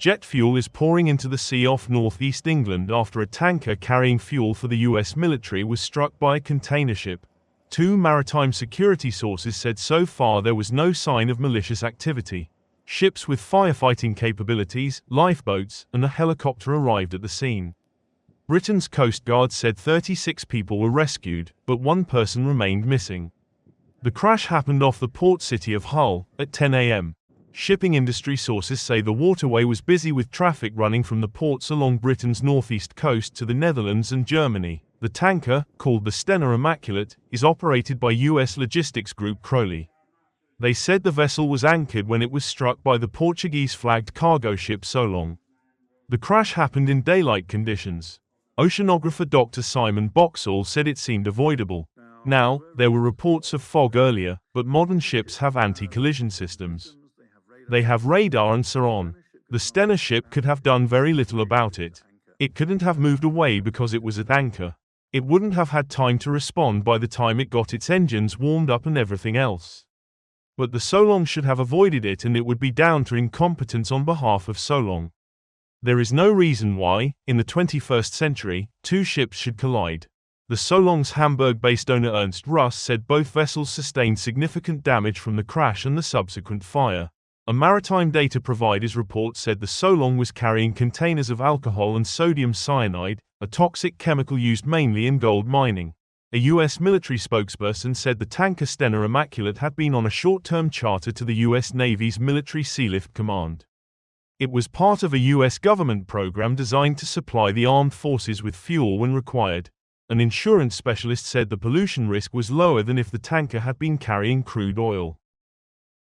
Jet fuel is pouring into the sea off northeast England after a tanker carrying fuel for the US military was struck by a container ship. Two maritime security sources said so far there was no sign of malicious activity. Ships with firefighting capabilities, lifeboats, and a helicopter arrived at the scene. Britain's Coast Guard said 36 people were rescued, but one person remained missing. The crash happened off the port city of Hull at 10 a.m. Shipping industry sources say the waterway was busy with traffic running from the ports along Britain's northeast coast to the Netherlands and Germany. The tanker, called the Stena Immaculate, is operated by US logistics group Crowley. They said the vessel was anchored when it was struck by the Portuguese-flagged cargo ship Solong. The crash happened in daylight conditions. Oceanographer Dr. Simon Boxall said it seemed avoidable. Now, there were reports of fog earlier, but modern ships have anti-collision systems. They have radar and so on. The Stena ship could have done very little about it. It couldn't have moved away because it was at anchor. It wouldn't have had time to respond by the time it got its engines warmed up and everything else. But the Solong should have avoided it, and it would be down to incompetence on behalf of Solong. There is no reason why, in the 21st century, two ships should collide. The Solong's Hamburg-based owner Ernst Russ said both vessels sustained significant damage from the crash and the subsequent fire. A maritime data provider's report said the Solong was carrying containers of alcohol and sodium cyanide, a toxic chemical used mainly in gold mining. A U.S. military spokesperson said the tanker Stena Immaculate had been on a short-term charter to the U.S. Navy's Military Sealift Command. It was part of a U.S. government program designed to supply the armed forces with fuel when required. An insurance specialist said the pollution risk was lower than if the tanker had been carrying crude oil.